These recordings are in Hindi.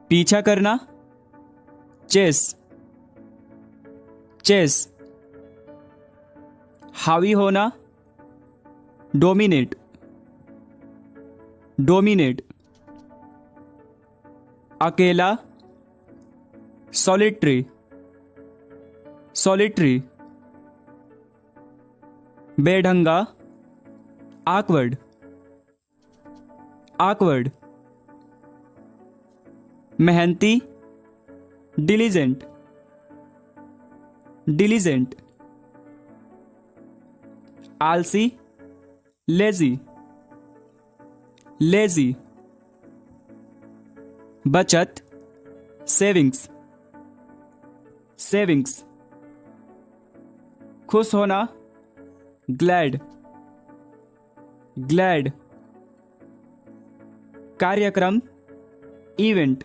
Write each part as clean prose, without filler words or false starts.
पीछा करना, चेस, चेस। हावी होना, डोमिनेट, डोमिनेट। अकेला, सॉलिटरी, सॉलिटरी। बेढंगा, awkward, awkward। मेहनती, diligent, diligent। आलसी, lazy, lazy। बचत, savings, savings। खुश होना, glad, glad। कार्यक्रम, इवेंट,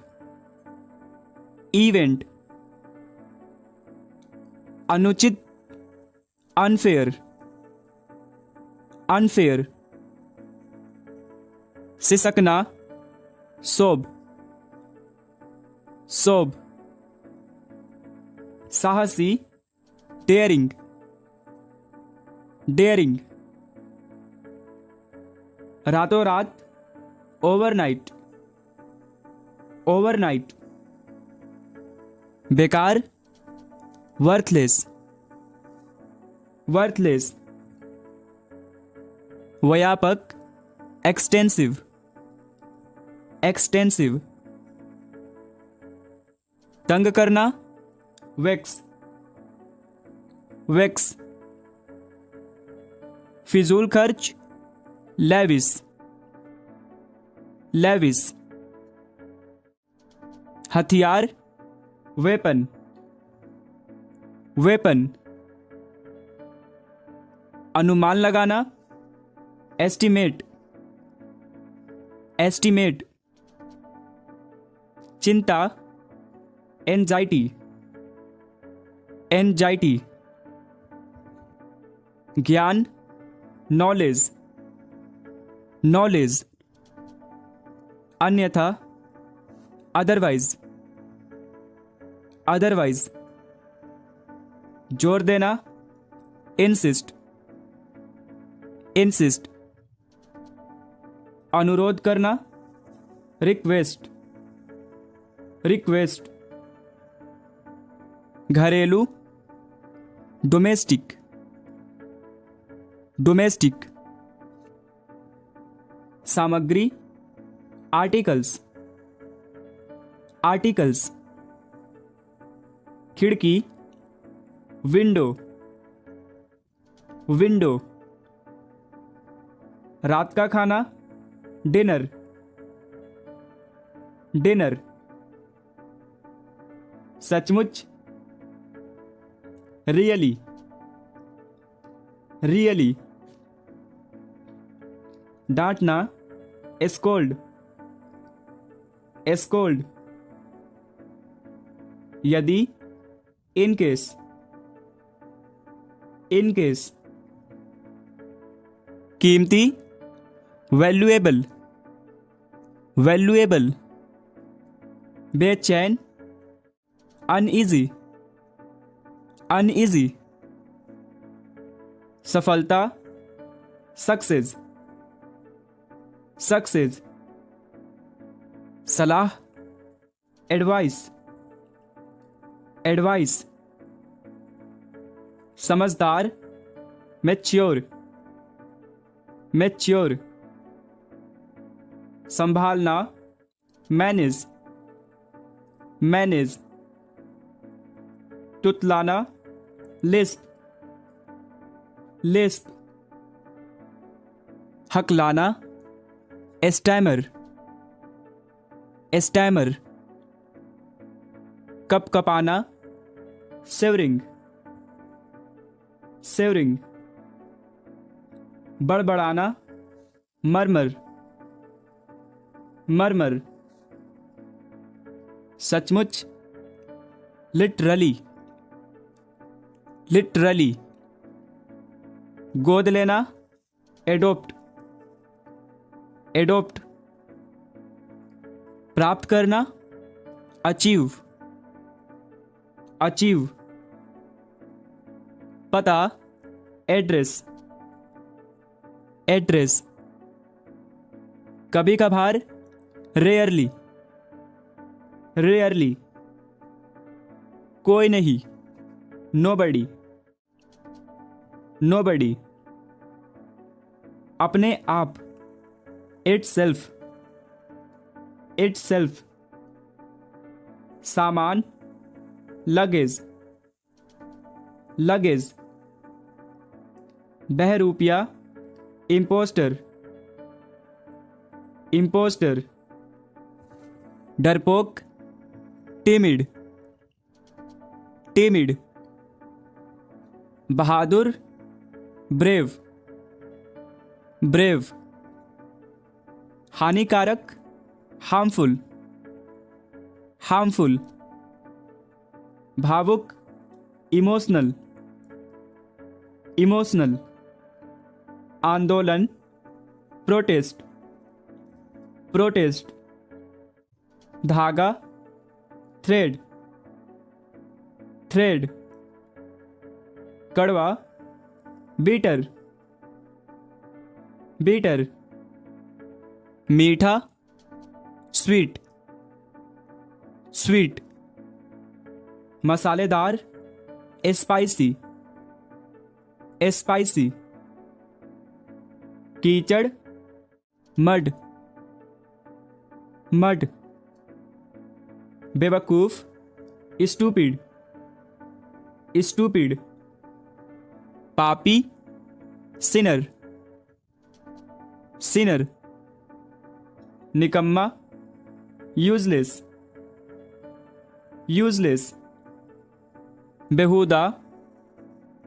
इवेंट। अनुचित, अनफेयर, अनफेयर। सिसकना, सोब, सोब। साहसी, डेयरिंग, डेयरिंग। रातों रात, ओवरनाइट, ओवरनाइट। बेकार, वर्थलेस, वर्थलेस। व्यापक, एक्सटेंसिव, एक्सटेंसिव। तंग करना, वेक्स, वेक्स। फिजूल खर्च, लेविस, लेविस। हथियार, वेपन, वेपन। अनुमान लगाना, एस्टिमेट, एस्टिमेट। चिंता, एंजाइटी, एंजाइटी। ज्ञान, नॉलेज, नॉलेज। अन्यथा, अदरवाइज, अदरवाइज। जोर देना, इंसिस्ट, इंसिस्ट। अनुरोध करना, रिक्वेस्ट, रिक्वेस्ट। घरेलू, डोमेस्टिक, डोमेस्टिक। सामग्री, आर्टिकल्स, आर्टिकल्स। खिड़की, विंडो, विंडो। रात का खाना, डिनर, डिनर। सचमुच, रियली, रियली। डांटना, स्कोल्ड, स्कोल्ड। यदि, इन केस, इन केस। कीमती, वैल्यूएबल, वैल्यूएबल। बेचैन, अनईजी, अनईजी। सफलता, सक्सेस, सक्सेस। सलाह, एडवाइस, एडवाइस। समझदार, मैच्योर, मैच्योर। संभालना, मैनेज, मैनेज। तुतलाना, लिस्प, लिस्प। हकलाना, स्टैमर, स्टैमर। कपकपाना, सेवरिंग, सेवरिंग। बड़बड़ाना, मरमर, मरमर। सचमुच, लिटरली, लिटरली। गोद लेना, एडोप्ट, एडोप्ट। प्राप्त करना, अचीव, अचीव। पता, एड्रेस, एड्रेस। कभी कभार, रेयरली, रेयरली। कोई नहीं, नोबडी, नोबडी। अपने आप, इटसेल्फ, इटसेल्फ। सामान, लगेज, लगेज। बहरूपिया, इम्पोस्टर, इम्पोस्टर। डरपोक, टिमिड, टिमिड। बहादुर, ब्रेव, ब्रेव। हानिकारक, हार्मफुल, हार्मफुल। भावुक, इमोशनल, इमोशनल। आंदोलन, प्रोटेस्ट, प्रोटेस्ट। धागा, थ्रेड, थ्रेड। कड़वा, बीटर, बीटर। मीठा, स्वीट, स्वीट। मसालेदार, स्पाइसी, स्पाइसी। कीचड़, मड, मड। बेवकूफ, स्टूपिड, स्टूपिड। पापी, सिनर, सिनर। निकम्मा, यूजलेस, यूजलेस। बेहुदा,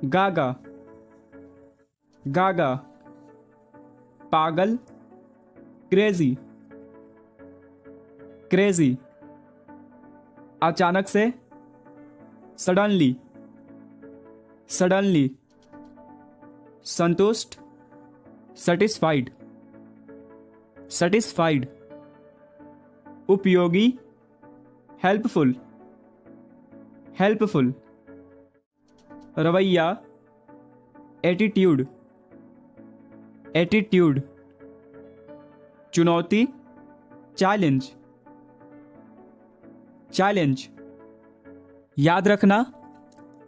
गागा, गागा। पागल, क्रेजी, क्रेजी। अचानक से, सडनली, सडनली। संतुष्ट, सेटिस्फाइड, सेटिस्फाइड। उपयोगी, हेल्पफुल, हेल्पफुल। रवैया, एटीट्यूड, एटीट्यूड। चुनौती, चैलेंज, चैलेंज। याद रखना,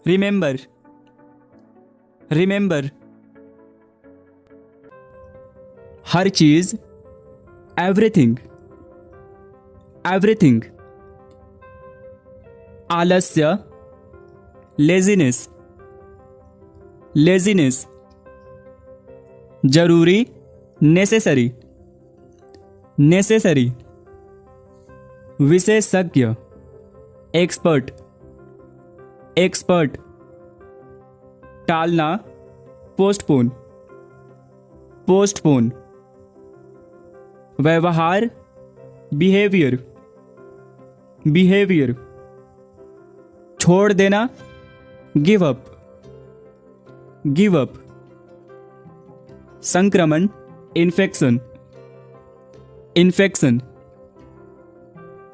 रिमेंबर, रिमेंबर। हर चीज, एवरीथिंग, एवरीथिंग। आलस्य, लेजीनेस, लेजीनेस। जरूरी, नेसेसरी, नेसेसरी। विशेषज्ञ, एक्सपर्ट, एक्सपर्ट। टालना, पोस्टपोन, पोस्टपोन। व्यवहार, बिहेवियर, बिहेवियर। छोड़ देना, गिव अप, गिव अप। संक्रमण, इन्फेक्शन, इन्फेक्शन।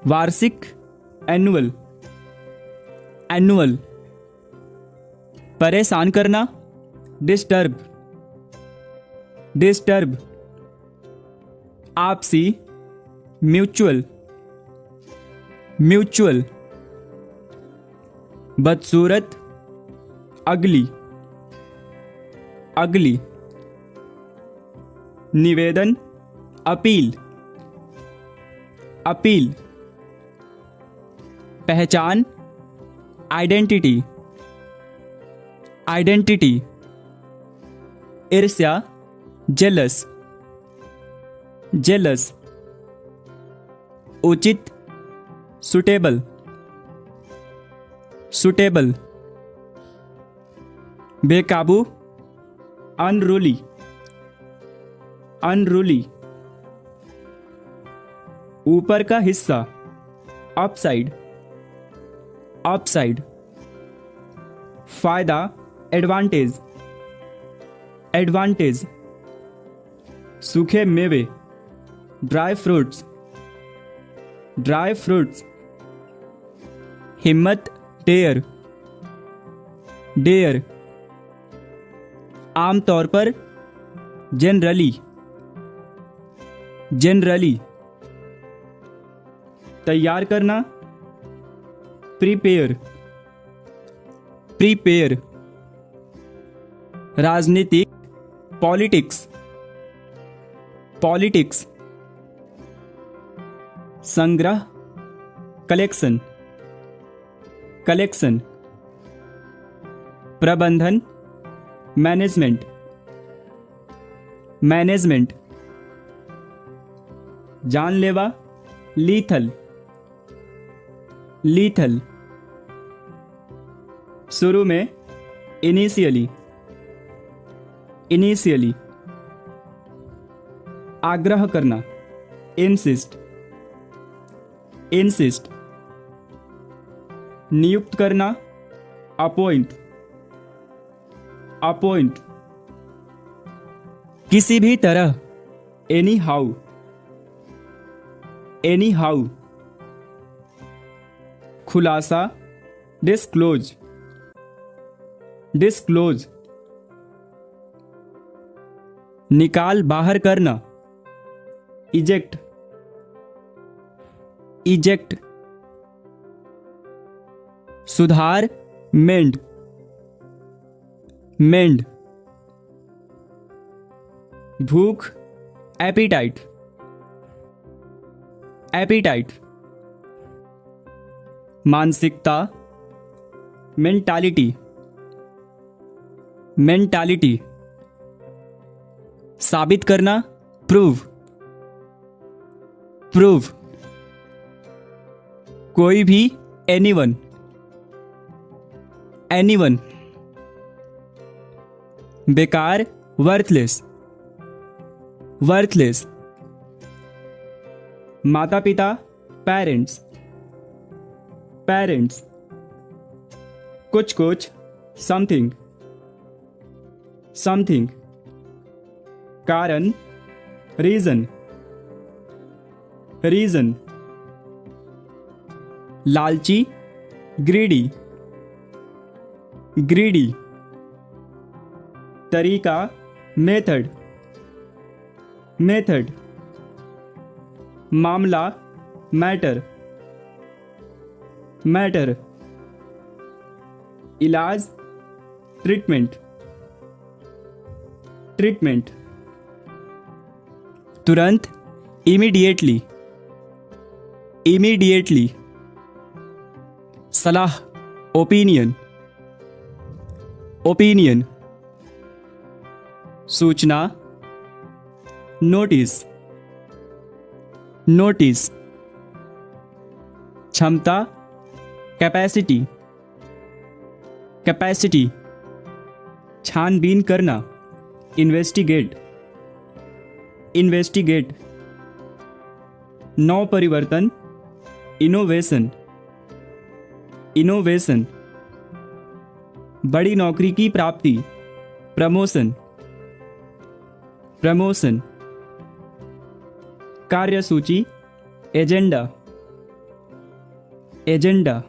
वार्षिक, एनुअल, एनुअल। परेशान करना, डिस्टर्ब, डिस्टर्ब। आपसी, म्यूचुअल, म्यूचुअल। बदसूरत, अगली, अगली। निवेदन, अपील, अपील। पहचान, आइडेंटिटी, आइडेंटिटी। ईर्ष्या, जेलस, जेलस। उचित, सुटेबल, सुटेबल। बेकाबू, अनरूली, अनरूली। ऊपर का हिस्सा, अपसाइड, अपसाइड। फायदा, एडवांटेज, एडवांटेज। सूखे मेवे, ड्राई फ्रूट्स, ड्राई फ्रूट्स। हिम्मत, डेयर, डेयर। आमतौर पर, जनरली, जनरली। तैयार करना, प्रिपेयर, प्रिपेयर। राजनीतिक, पॉलिटिक्स, पॉलिटिक्स। संग्रह, कलेक्शन, कलेक्शन। प्रबंधन, मैनेजमेंट, मैनेजमेंट। जानलेवा, लीथल, लीथल। शुरू में, इनिशियली, इनिशियली। आग्रह करना, इंसिस्ट, इंसिस्ट। नियुक्त करना, अपॉइंट, अपॉइंट। किसी भी तरह, एनी हाउ, एनी हाउ। खुलासा, डिस्क्लोज, डिस्क्लोज। निकाल बाहर करना, इजेक्ट, इजेक्ट। सुधार, मेंड, मेंड। भूख, एपिटाइट, एपिटाइट। मानसिकता, मेंटालिटी, मेंटालिटी। साबित करना, प्रूव, प्रूव। कोई भी, एनीवन, एनीवन। बेकार, वर्थलेस, वर्थलेस। माता पिता, पेरेंट्स, पेरेंट्स। कुछ कुछ, समथिंग, समथिंग। कारण, रीजन, रीजन। लालची, ग्रीडी, ग्रीडी। तरीका, मेथड, मेथड। मामला, मैटर, मैटर। इलाज, ट्रीटमेंट, ट्रीटमेंट। तुरंत, इमीडिएटली, इमीडिएटली। सलाह, ओपिनियन, ओपिनियन। सूचना, नोटिस, नोटिस। क्षमता, कैपेसिटी, कैपेसिटी। छानबीन करना, इन्वेस्टिगेट, इन्वेस्टिगेट। नव परिवर्तन, इनोवेशन, इनोवेशन। बड़ी नौकरी की प्राप्ति, प्रमोशन, प्रमोशन। कार्यसूची, एजेंडा, एजेंडा।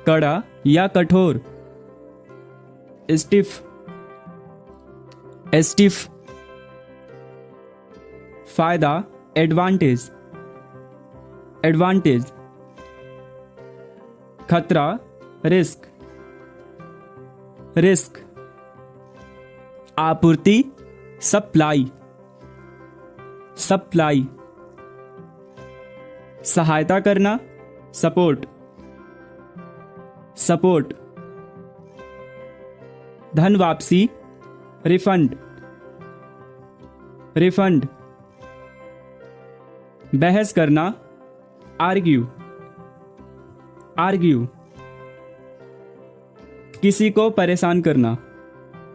कड़ा या कठोर, स्टिफ, स्टिफ। फायदा, एडवांटेज, एडवांटेज। खतरा, रिस्क, रिस्क। आपूर्ति, सप्लाई, सप्लाई। सहायता करना, सपोर्ट, सपोर्ट। धन वापसी, रिफंड, रिफंड। बहस करना, आर्ग्यू, आर्ग्यू। किसी को परेशान करना,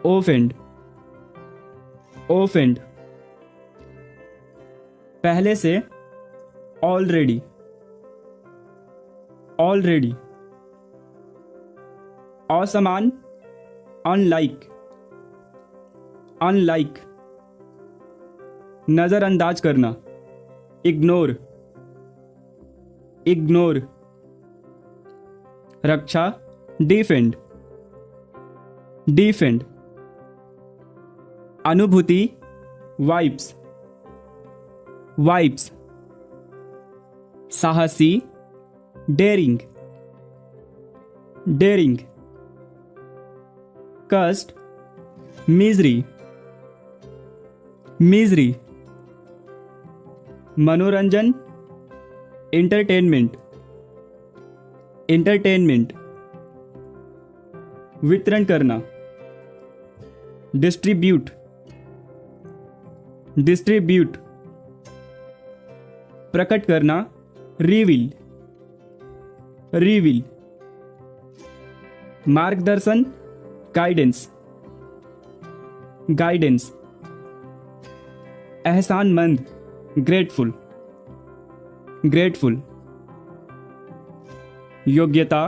ओफेंड, ओफेंड। पहले से, ऑलरेडी, ऑलरेडी। असमान, अनलाइक, अनलाइक। नजरअंदाज करना, इग्नोर, इग्नोर, रक्षा, डिफेंड, डिफेंड, अनुभूति, वाइब्स, वाइब्स, साहसी, डेरिंग, डेरिंग, कष्ट, मिजरी, मिजरी, मनोरंजन, एंटरटेनमेंट, एंटरटेनमेंट, वितरण करना, डिस्ट्रीब्यूट, डिस्ट्रीब्यूट, प्रकट करना, रिवील, रिवील, मार्गदर्शन, गाइडेंस, गाइडेंस, एहसानमंद, ग्रेटफुल, ग्रेटफुल, योग्यता,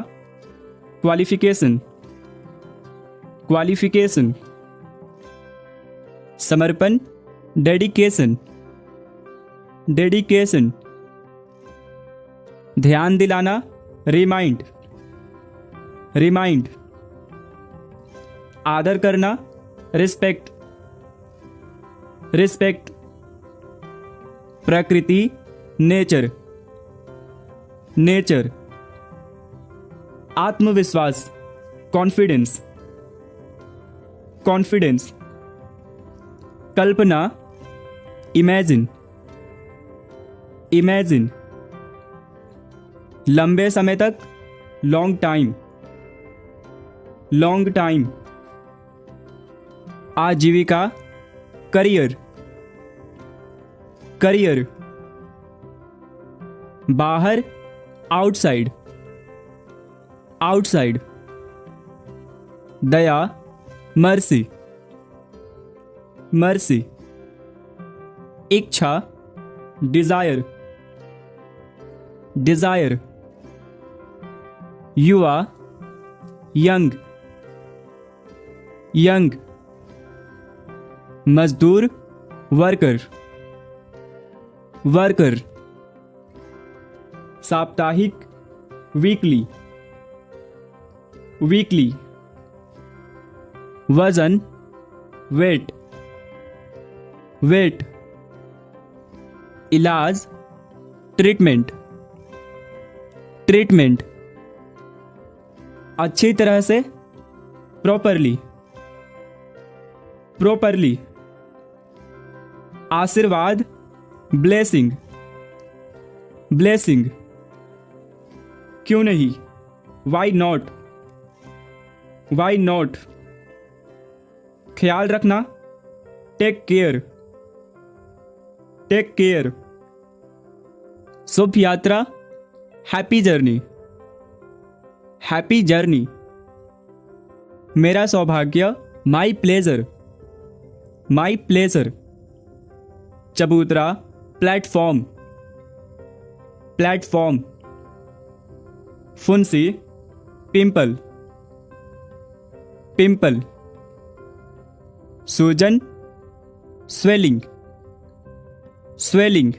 क्वालिफिकेशन, क्वालिफिकेशन, समर्पण, डेडिकेशन, डेडिकेशन, ध्यान दिलाना, रिमाइंड, रिमाइंड, आदर करना, रिस्पेक्ट, रिस्पेक्ट, प्रकृति, नेचर, नेचर, आत्मविश्वास, कॉन्फिडेंस, कॉन्फिडेंस, कल्पना, इमेजिन, इमेजिन, लंबे समय तक, लॉन्ग टाइम, लॉन्ग टाइम, आजीविका, करियर, करियर, बाहर, आउटसाइड, आउटसाइड, दया, मर्सी, मर्सी, इच्छा, डिजायर, डिजायर, युवा, यंग, यंग, मजदूर, वर्कर, वर्कर, साप्ताहिक, वीकली, वीकली, वजन, वेट, वेट, इलाज, ट्रीटमेंट, ट्रीटमेंट, अच्छी तरह से, प्रॉपरली, प्रॉपरली, आशीर्वाद, ब्लेसिंग, ब्लेसिंग, क्यों नहीं, वाई नॉट, वाई नॉट, ख्याल रखना, टेक केयर, टेक केयर, शुभ यात्रा, हैप्पी जर्नी, हैप्पी जर्नी, मेरा सौभाग्य, माई प्लेजर, माई प्लेजर, चबूतरा, प्लेटफॉर्म, प्लेटफॉर्म, फुंसी, पिंपल, पिंपल, सूजन, स्वेलिंग, स्वेलिंग,